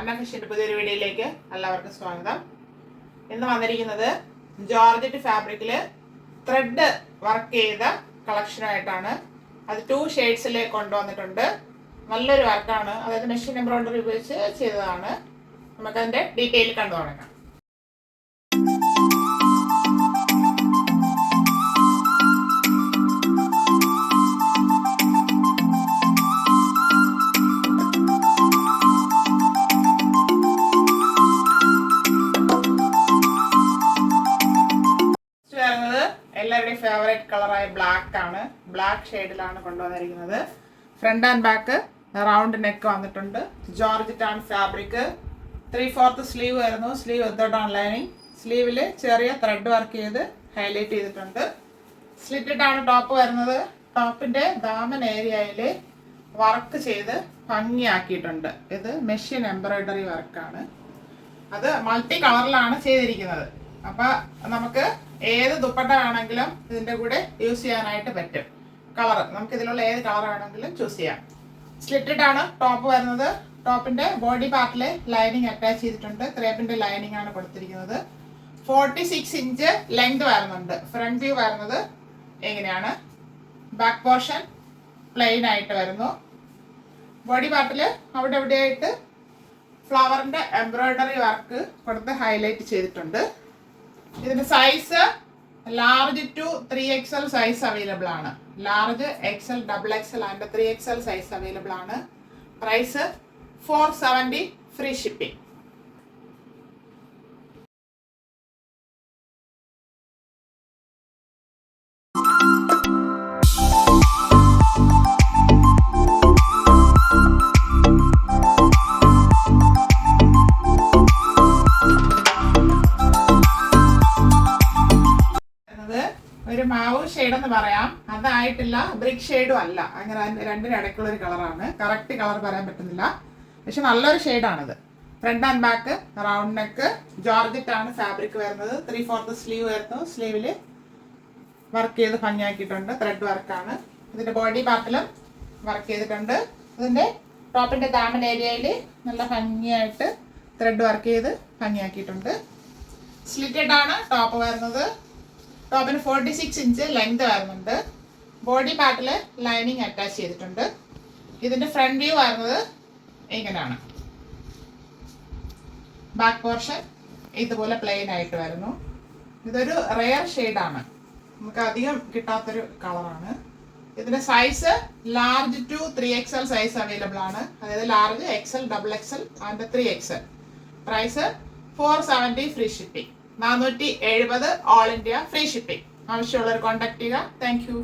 അന്നഫിഷിന്റെ പുതിയൊരു വീഡിയോയിലേക്ക് എല്ലാവർക്കും സ്വാഗതം. ഇന്ന് വന്നിരിക്കുന്നത് ജോർജറ്റ് ഫാബ്രിക്കില് ത്രെഡ് വർക്ക് ചെയ്ത കളക്ഷനായിട്ടാണ്. അത് 2 ഷെയ്ഡ്സിൽ കൊണ്ടുവന്നിട്ടുണ്ട്. നല്ലൊരു വർക്കാണ്, അതായത് മെഷീൻ എംബ്രോയിഡറി ഉപയോഗിച്ച് ചെയ്തതാണ്. നമുക്കതിന്റെ ഡീറ്റെയിൽ കണ്ടു തുടങ്ങാം. എല്ലാവരുടെയും ഫേവറേറ്റ് കളറായ ബ്ലാക്ക് ആണ്. ബ്ലാക്ക് ഷെയ്ഡിലാണ് കൊണ്ടുവന്നിരിക്കുന്നത്. Front and back round neck വന്നിട്ടുണ്ട്. ജോർജറ്റ് ആണ് ഫാബ്രിക്. 3/4 സ്ലീവ് വരുന്നു. Sleeve without lining. സ്ലീവിൽ ചെറിയ ത്രെഡ് വർക്ക് ചെയ്ത് ഹൈലൈറ്റ് ചെയ്തിട്ടുണ്ട്. സ്ലിറ്റഡ് ആണ് ടോപ്പ് വരുന്നത്. ടോപ്പിന്റെ ദാമൻ ഏരിയയിൽ വർക്ക് ചെയ്ത് ഭംഗിയാക്കിയിട്ടുണ്ട്. ഇത് മെഷീൻ എംബ്രോയിഡറി വർക്കാണ്. അത് മൾട്ടി കളറിലാണ് ചെയ്തിരിക്കുന്നത്. അപ്പൊ നമുക്ക് ഏത് ദുപ്പട്ട വേണമെങ്കിലും ഇതിന്റെ കൂടെ യൂസ് ചെയ്യാനായിട്ട് പറ്റും. കളർ നമുക്ക് ഇതിലുള്ള ഏത് കളർ വേണമെങ്കിലും ചൂസ് ചെയ്യാം. സ്ലിറ്റഡ് ആണ് ടോപ്പ് വരുന്നത്. ടോപ്പിന്റെ ബോഡി പാർട്ടിൽ ലൈനിങ് അറ്റാച്ച് ചെയ്തിട്ടുണ്ട്. ക്രേപ്പിന്റെ ലൈനിങ് ആണ് കൊടുത്തിരിക്കുന്നത്. 46 ഇഞ്ച് ലെങ്ത് വരുന്നുണ്ട്. ഫ്രണ്ട് വ്യൂ വരുന്നത് എങ്ങനെയാണ്. ബാക്ക് പോർഷൻ പ്ലെയിൻ ആയിട്ട് വരുന്നു. ബോഡി പാർട്ടിൽ അവിടെ എവിടെയായിട്ട് ഫ്ലവറിന്റെ എംബ്രോയിഡറി വർക്ക് കൊടുത്ത് ഹൈലൈറ്റ് ചെയ്തിട്ടുണ്ട്. ഇതിന്റെ size large to 3XL size available ആണ്. Large XL, XXL and 3XL size available ആണ്. Price 470 free shipping. ഒരു മാവ് ഷെയ്ഡ് എന്ന് പറയാം. അതായിട്ടില്ല, ബ്രിക്ക് ഷെയ്ഡും അല്ല. അങ്ങനെ രണ്ടിനും ഇടയ്ക്കുള്ള ഒരു കളറാണ്. കറക്റ്റ് കളർ പറയാൻ പറ്റുന്നില്ല, പക്ഷെ നല്ലൊരു ഷെയ്ഡാണിത്. Front and back round neck. Georgette ആണ് ഫാബ്രിക് വരുന്നത്. 3/4 സ്ലീവ് വരുന്നു. സ്ലീവിൽ വർക്ക് ചെയ്ത് ഭംഗിയാക്കിയിട്ടുണ്ട്. ത്രെഡ് വർക്കാണ്. ഇതിന്റെ ബോഡി പാർട്ടിലും വർക്ക് ചെയ്തിട്ടുണ്ട്. ഇതിന്റെ ടോപ്പിന്റെ ദാമൻ ഏരിയയിൽ നല്ല ഭംഗിയായിട്ട് ത്രെഡ് വർക്ക് ചെയ്ത് ഭംഗിയാക്കിയിട്ടുണ്ട്. സ്ലിറ്റഡ് ആണ് ടോപ്പ് വരുന്നത്. ടോപ്പിന് 46 ഇഞ്ച് ലെങ്ത് വരുന്നുണ്ട്. ബോഡി പാർട്ടിൽ ലൈനിങ് അറ്റാച്ച് ചെയ്തിട്ടുണ്ട്. ഇതിന്റെ ഫ്രണ്ട് വ്യൂ വരുന്നത് ഇങ്ങനെയാണ്. ബാക്ക് പോർഷൻ ഇതുപോലെ പ്ലെയിൻ ആയിട്ട് വരുന്നു. ഇതൊരു റെയർ ഷെയ്ഡാണ്, നമുക്ക് അധികം കിട്ടാത്തൊരു കളറാണ്. ഇതിന്റെ size large to 3XL size available ആണ്. അതായത് large XL, XXL and 3XL. Price 470 free shipping. 470 all India free shipping. ആവശ്യമുള്ളവർ കോൺടാക്ട് ചെയ്യുക. Thank U.